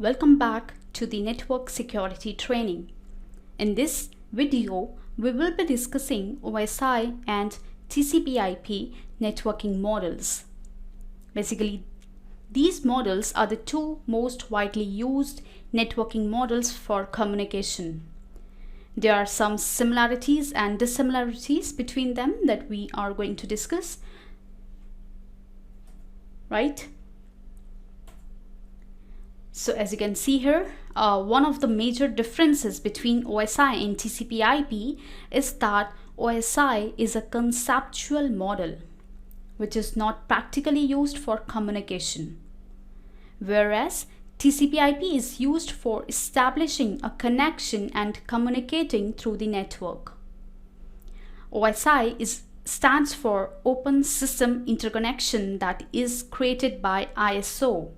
Welcome back to the network security training. In this video, we will be discussing OSI and TCP/IP networking models. Basically, these models are the two most widely used networking models for communication. There are some similarities and dissimilarities between them that we are going to discuss, right? So as you can see here, one of the major differences between OSI and TCP/IP is that OSI is a conceptual model which is not practically used for communication, whereas TCP/IP is used for establishing a connection and communicating through the network. OSI stands for Open System Interconnection, that is created by ISO,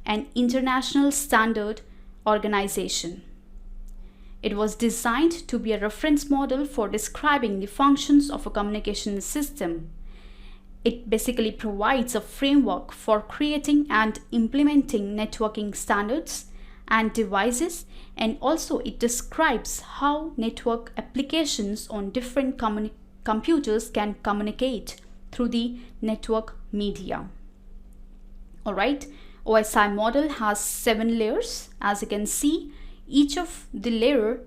an international standard organization. It was designed to be a reference model for describing the functions of a communication system. It basically provides a framework for creating and implementing networking standards and devices, and also it describes how network applications on different computers can communicate through the network media. Alright, OSI model has 7 layers, as you can see, each of the layer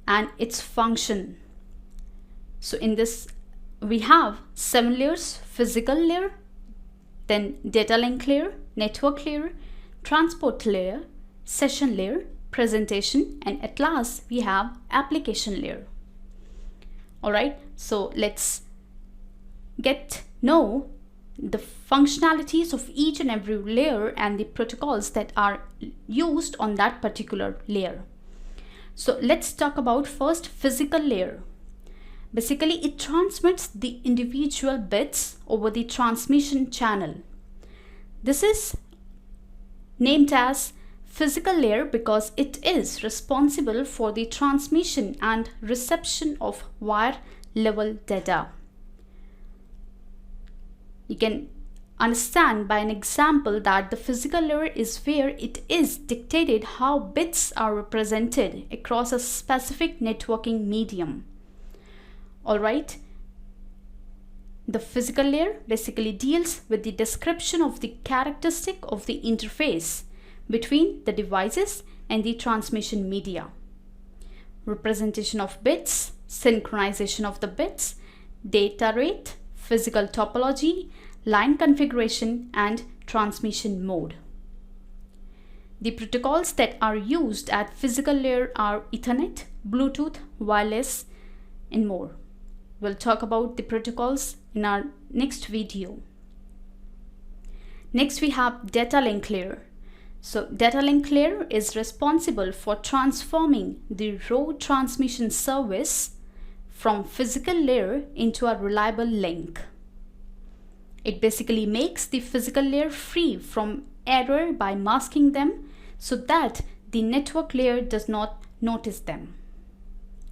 and its function. So in this we have 7 layers: physical layer, then data link layer, network layer, transport layer, session layer, presentation, and at last we have application layer. Alright, so let's get know the functionalities of each and every layer and the protocols that are used on that particular layer. So let's talk about first physical layer. Basically, it transmits the individual bits over the transmission channel. This is named as physical layer because it is responsible for the transmission and reception of wire level data. You can understand by an example that the physical layer is where it is dictated how bits are represented across a specific networking medium. Alright, the physical layer basically deals with the description of the characteristic of the interface between the devices and the transmission media. Representation of bits, synchronization of the bits, data rate, physical topology, line configuration, and transmission mode. The protocols that are used at physical layer are Ethernet, Bluetooth, wireless, and more. We'll talk about the protocols in our next video. Next we have data link layer. So data link layer is responsible for transforming the raw transmission service from physical layer into a reliable link. It basically makes the physical layer free from error by masking them so that the network layer does not notice them.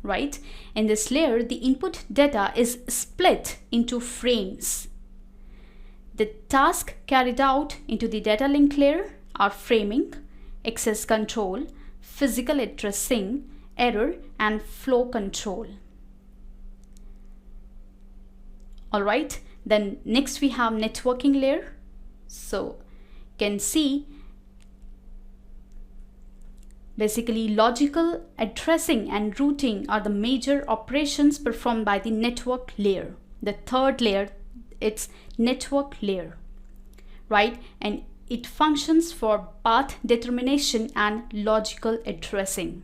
Right? In this layer, the input data is split into frames. The tasks carried out into the data link layer are framing, access control, physical addressing, error, and flow control. Alright, then next we have networking layer. So you can see basically logical addressing and routing are the major operations performed by the network layer. The third layer, it's network layer, right? And it functions for path determination and logical addressing.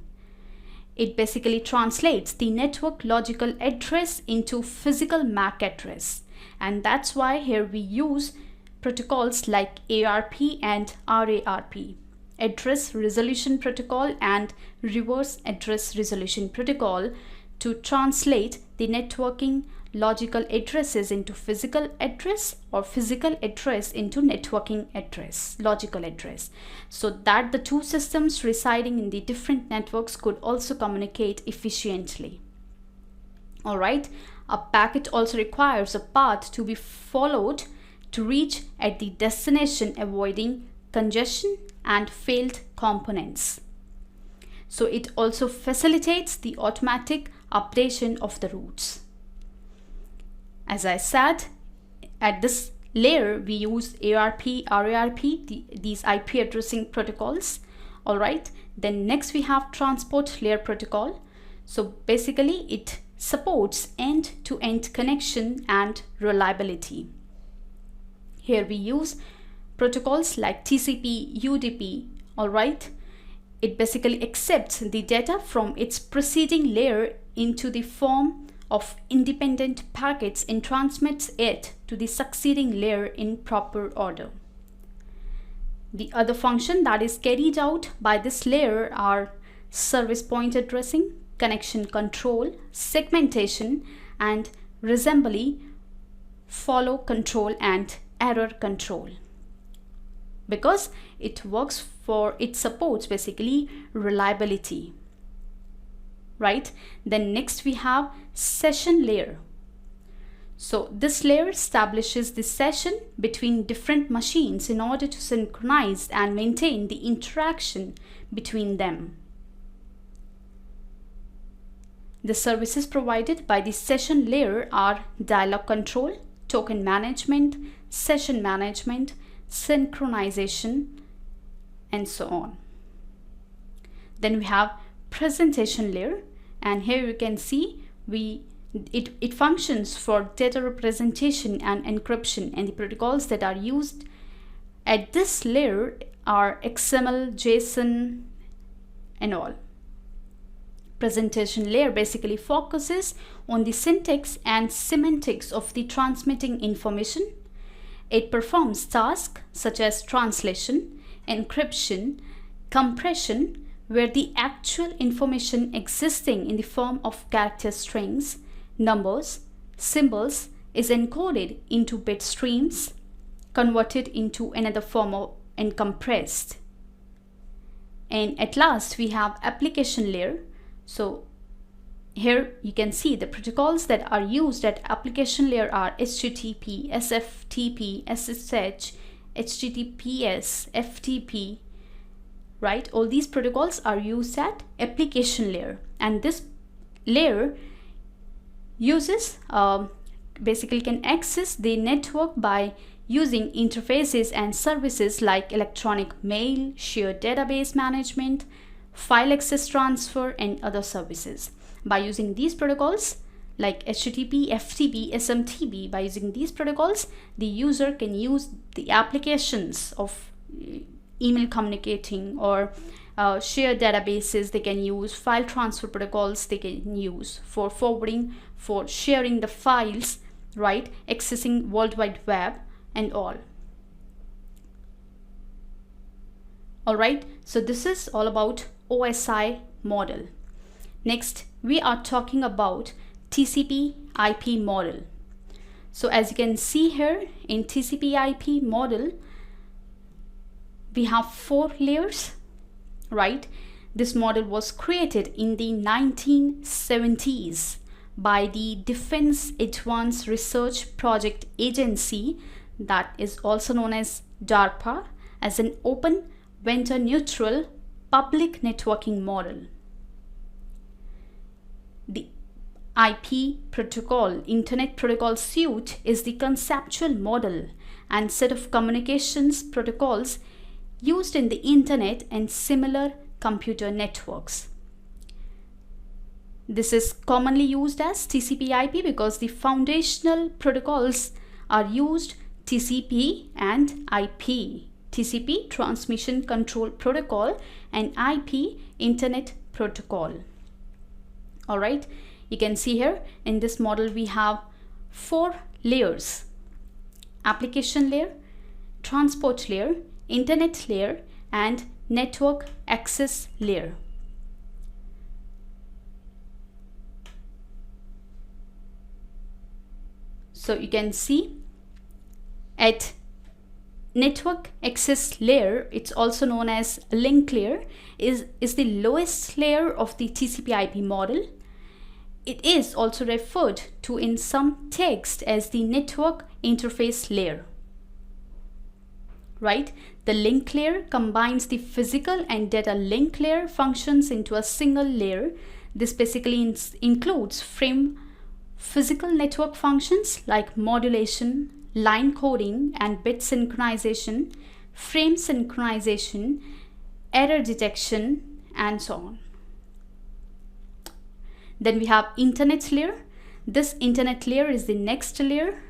It basically translates the network logical address into physical MAC address. And that's why here we use protocols like ARP and RARP, Address Resolution Protocol and Reverse Address Resolution Protocol, to translate the networking logical addresses into physical address or physical address into networking address, logical address, so that the two systems residing in the different networks could also communicate efficiently. Alright, a packet also requires a path to be followed to reach at the destination, avoiding congestion, and failed components. So it also facilitates the automatic updation of the routes. As I said, at this layer we use ARP, RARP, these IP addressing protocols. All right, then next we have transport layer protocol. So basically it supports end-to-end connection and reliability. Here we use protocols like TCP, UDP. All right, it basically accepts the data from its preceding layer into the form of independent packets and transmits it to the succeeding layer in proper order. The other function that is carried out by this layer are service point addressing, connection control, segmentation, and resembly follow control and error control. Because it supports basically reliability. Right? Then next we have session layer. So this layer establishes the session between different machines in order to synchronize and maintain the interaction between them. The services provided by the session layer are dialog control, token management, session management, synchronization, and so on. Then we have presentation layer, and here you can see it functions for data representation and encryption, and the protocols that are used at this layer are XML, JSON, and all. Presentation layer basically focuses on the syntax and semantics of the transmitting information. It performs tasks such as translation, encryption, compression, where the actual information existing in the form of character strings, numbers, symbols is encoded into bit streams, converted into another form and compressed. And at last we have application layer. So here you can see the protocols that are used at application layer are HTTP, SFTP, SSH, HTTPS, FTP, right? All these protocols are used at application layer, and this layer uses basically can access the network by using interfaces and services like electronic mail, shared database management, file access transfer, and other services. By using these protocols like HTTP, FTP, SMTP, by using these protocols, the user can use the applications of email communicating or shared databases. They can use file transfer protocols. They can use for forwarding, for sharing the files, right? Accessing World Wide Web and all. All right, so this is all about OSI model. Next, we are talking about TCP IP model. So as you can see here in TCP IP model, we have 4 layers, right? This model was created in the 1970s by the Defense Advanced Research Project Agency, that is also known as DARPA, as an open, vendor neutral public networking model. The IP protocol, Internet Protocol Suite, is the conceptual model and set of communications protocols used in the Internet and similar computer networks. This is commonly used as TCP/IP because the foundational protocols are used TCP and IP. TCP, Transmission Control Protocol, and IP, Internet Protocol. All right, you can see here in this model we have 4 layers: application layer, transport layer, internet layer, and network access layer. So you can see at network access layer, it's also known as link layer, is the lowest layer of the TCP/IP model. It is also referred to in some text as the network interface layer. Right? The link layer combines the physical and data link layer functions into a single layer. This basically includes physical network functions like modulation, line coding and bit synchronization, frame synchronization, error detection, and so on. Then we have internet layer. This internet layer is the next layer,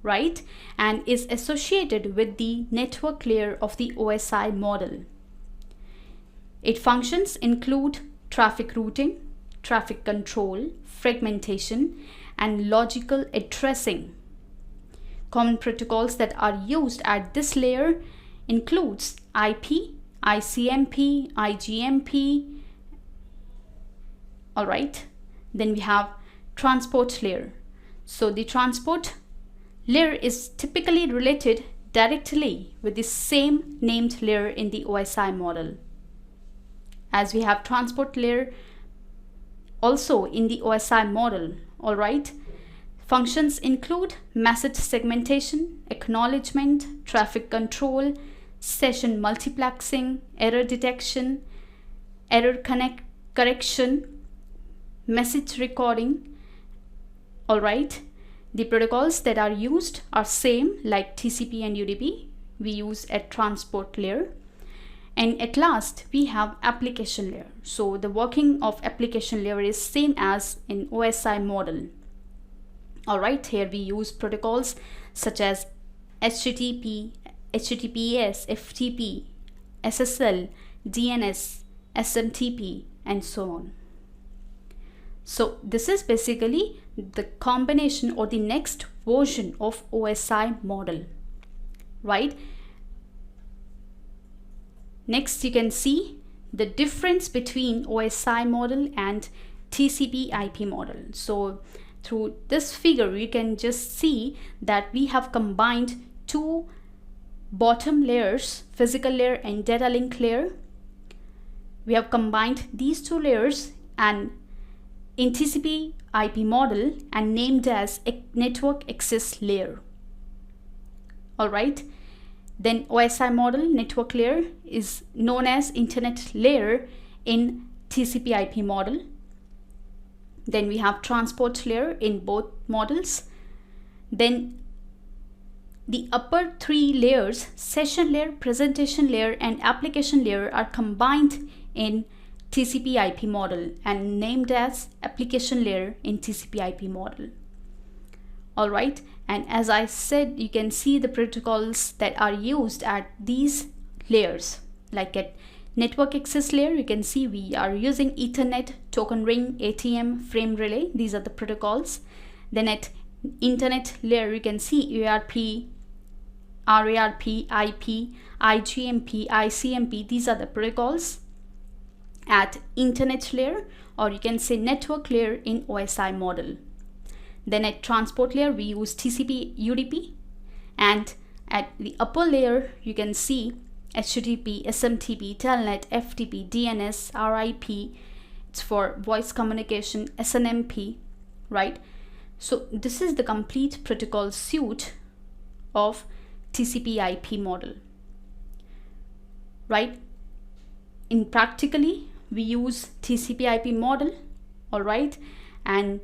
right, and is associated with the network layer of the OSI model. Its functions include traffic routing, traffic control, fragmentation, and logical addressing. Common protocols that are used at this layer includes IP, ICMP, IGMP. All right. Then we have transport layer. So the transport layer is typically related directly with the same named layer in the OSI model. As we have transport layer also in the OSI model. All right. Functions include message segmentation, acknowledgement, traffic control, session multiplexing, error detection, error correction, message recording. All right. The protocols that are used are same like TCP and UDP. We use a transport layer. And at last, we have application layer. So the working of application layer is same as in OSI model. All right, here we use protocols such as HTTP, HTTPS, FTP, SSL, DNS, SMTP, and so on. So this is basically the combination or the next version of OSI model, right? Next, you can see the difference between OSI model and TCP IP model. So through this figure, you can just see that we have combined two bottom layers, physical layer and data link layer. We have combined these two layers and in TCP IP model and named as a network access layer. All right. Then OSI model network layer is known as internet layer in TCP IP model. Then we have transport layer in both models. Then the upper three layers, session layer, presentation layer, and application layer, are combined in TCP IP model and named as application layer in TCP IP model. All right. And as I said, you can see the protocols that are used at these layers. Like at network access layer, you can see we are using Ethernet, token ring, ATM, frame relay. These are the protocols. Then at internet layer, you can see UARP, RARP, IP, IGMP, ICMP. These are the protocols at internet layer, or you can say network layer in OSI model. Then at transport layer, we use TCP UDP, and at the upper layer, you can see HTTP, SMTP, Telnet, FTP, DNS, RIP. It's for voice communication, SNMP, right? So this is the complete protocol suite of TCP IP model, right? In practically, we use TCP IP model, all right? And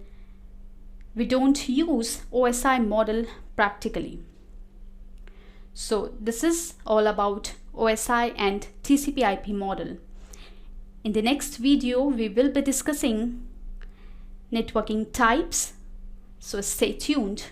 we don't use OSI model practically. So this is all about OSI and TCP IP model. In the next video, we will be discussing networking types. So stay tuned.